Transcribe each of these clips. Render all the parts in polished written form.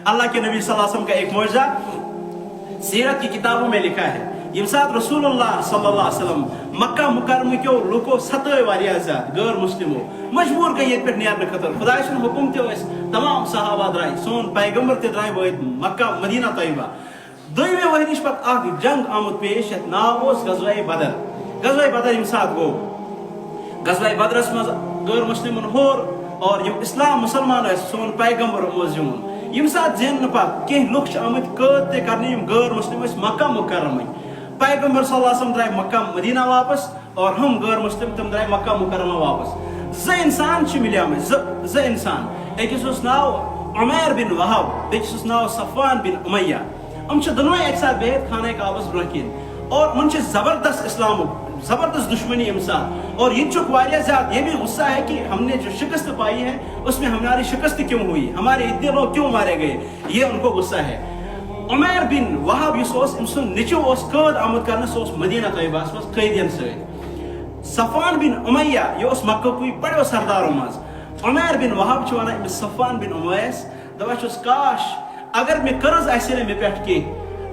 अल्लाह के नबी सल्लल्लाहु अलैहि वसल्लम का एक मौजज़ा सीरत की किताबों में लिखा है। ये साथ रसूलुल्लाह सल्लल्लाहु अलैहि वसल्लम मक्का मुकर्रम के लुको सतह वारिया ज़्यादा गैर मुस्लिमों मजबूर गई ये पे नेरने खतर खुदाई सुन हुक्म ते तमाम सहाबा द्राय सोन पैगंबर ते द्राय मक्का मदीना तैयबा दोइमे वही निश पत आग जंग आमद पेश नाव ओस गज़वाए बदर। गज़वाए बदर ये साथ गो गज़वाए बदरस मज गैर मुस्लिमन होर और ये इस्लाम मुसलमान सोन पैगंबर मोजून यम साथ जेन पत कह लुख आमद कैद ते करने गैर मुस्लिम मक्का मुकर्रम पैगंबर सल्लल्लाहु अलैहि वसल्लम द्राय मक्का मदीना वापस और हम गैर मुस्लिम तम द्राय मक्का मुकर्रमा वापस। ज इंसान मिलिया में ज इंसान अकिस नाव उमैर बिन वहाब बेकिस नाव सफवान बिन उमैया दोनों एक साथ बेहद खाने काबस ब्रकिन और उन जबरदस्त इस्लाम जबरदस्त दुश्मनी साथ और ये चुक वारिया ज़्यादा ये भी गुस्सा है कि हमने जो शिकस्त पाई है उसमें हमारी शिकस्त क्यों हुई, हमारे इतने लोग क्यों मारे गए, ये उनको गुस्सा है। उमैर बिन वहाब निचो कैद आमद कर मदीना तैयबा कैदियन सफवान बिन उमैया ये मक्का बड़ो सरदारों मज उमैर बिन वहाब वन सफवान बिन उमैस दपान काश अगर मे कर्ज आसे मे पे कि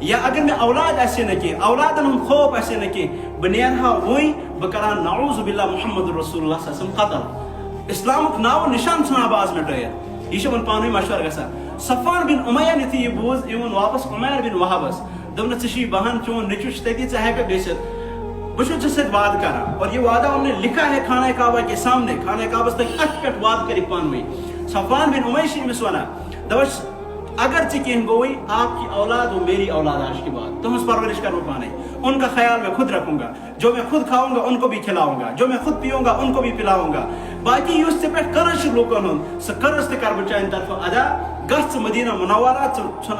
या अगर मे औलाद आसे न कि औलादन हम खौफ आसे न कि बह नेरहा वही बह कर नाऊज़ु बिल्लाह मुहम्मद रसूलुल्लाह कतल इस्लाम नाव निशान आज मिटायत यह वन पानी मशवर गसा। सफवान बिन उमैया नुथु यह बोज इन वापस उमैर बिन वहाबस दोपन ची बहन चोन निचु तथि हेक गसित बह वाद कर और यह वादा उन्होंने लिखा है खाना काबा के सामने खाना काबस तक अथ पे वाद कर पानवे। Safwan bin Umayya Amish one दपस अगर चे कह गोई आपकी औलाद वो मेरी औलाद आज के बाद तुम उस परवरिश करो पाने उनका ख्याल मैं खुद रखूंगा, जो मैं खुद खाऊंगा उनको भी खिलाऊंगा, जो मैं खुद पीऊंगा उनको भी पिलाऊंगा। बाकी उससे पे कर्ज लोगों कर्ज कर बचाइन तरफ अदा गस मदीना मुनव्वरा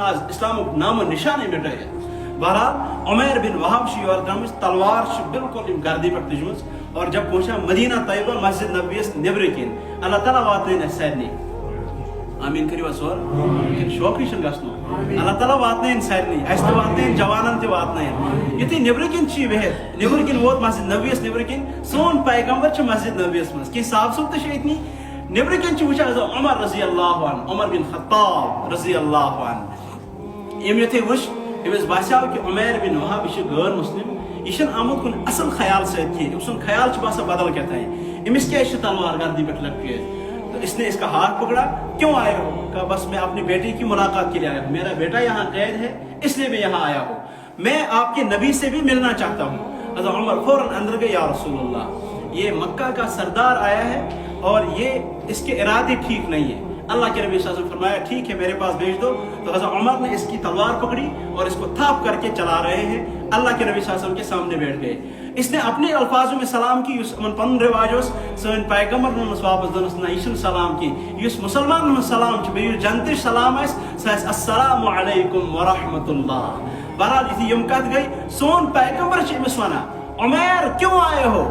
आज इस्लाम नाम निशान मिटे। बहरहाल उमैर बिन वहाब और गमस तलवार बिल्कुल गर्दी पे तुजम और जब पहुंचा मदीना तैयबा मस्जिद नबीस निबर किन अल्लाह ताला वातन सारे आमीन करियो सर शौक गो अल्लाह ताला वातन सारे अस वातन जवानन वातन युथ निबर किन वहत निबर किन वोत मस्जिद नबीस निबर किन सोन पैगंबर मस्जिद नबीस मज कह साफ सुब तो इतनी निबर किन वुचा उमर रजी अल्लाह अन उमर बिन खत्ताब रजी अल्लाह अन यम युथे वुच अमिस बास्याव कि उमैर बिन वहाब यह गैर मुस्लिम यह आमुद कुन असल ख्याल सुन ख्याल बासा बदल क्या अमिस क्या तलवार गर्दी पे लटके तो इसने इसका हाथ पकड़ा क्यों आए हो कहा बस मैं अपनी बेटी की मुलाकात के लिए आया हूँ, मेरा बेटा यहाँ कैद है इसलिए मैं यहाँ आया हूँ, मैं आपके नबी से भी मिलना चाहता हूँ। हज़रत उमर फौरन अंदर गए या रसूलुल्लाह ये मक्का का सरदार आया है और ये इसके इरादे ठीक नहीं है। अल्लाह के नबी सल्लल्लाहु अलैहि वसल्लम फरमाया ठीक है मेरे पास भेज दो। तो हज़रत उमर ने इसकी तलवार पकड़ी और इसको थाप करके चला रहे हैं। अल्लाह के नबी सल्लल्लाहु अलैहि वसल्लम के सामने बैठ गए। इसने अपने अल्फाजों में सलाम की पन रिवाज सन पैगम्बर वापस दोनस ना यह सलाम की मुसलमान सलाम जनत सलाम अस्सलामु अलैकुम व रहमतुल्लाह। बहरहाल यम कत गई सोन पैगम्बर अमिस वन उमैर क्यों आए हो,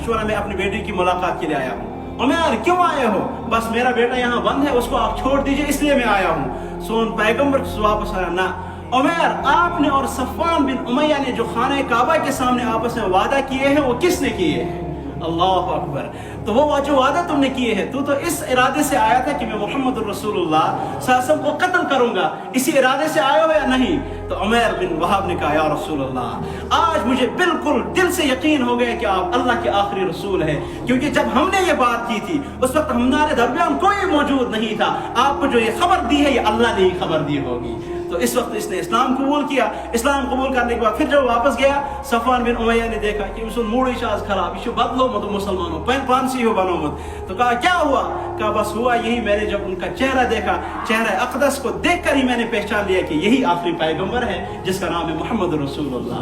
वन मैं अपनी बेटी की मुलाकात के लिए आया हूँ। उमैर क्यों आए हो, बस मेरा बेटा यहाँ बंद है उसको आप छोड़ दीजिए इसलिए मैं आया हूँ। सोन पैगम्बर वापस आया ना उमैर आपने और सफवान बिन उमैया ने जो खाने काबा के सामने आपस में वादा किए हैं वो किसने किए हैं, अल्लाह अकबर। तो वो जो वादा तुमने किए हैं तू तो इस इरादे से आया था कि मैं मोहम्मद रसूलुल्लाह सल्लल्लाहु अलैहि वसल्लम को कत्ल करूंगा, इसी इरादे से आया हो या नहीं। तो उमैर बिन वहाब ने कहा या रसूलुल्लाह आज मुझे बिल्कुल दिल से यकीन हो गया कि आप अल्लाह के आखिरी रसूल हैं, क्योंकि जब हमने ये बात की थी उस वक्त हमारे दरमियान कोई मौजूद नहीं था, आपको जो ये खबर दी है ये अल्लाह ने ही खबर दी होगी। तो इस वक्त इसने इस्लाम कबूल किया। इस्लाम कबूल करने के बाद फिर जब वापस गया सफवान बिन उमैया ने देखा कि उस मूड आज खराब इशु बदलो मत मुसलमानों पान सी हो बनो मत। तो कहा क्या हुआ, कहा बस हुआ यही मैंने जब उनका चेहरा देखा चेहरा अक़दस को देखकर ही मैंने पहचान लिया कि यही आखिरी पैगंबर है जिसका नाम है मोहम्मद रसूलुल्लाह।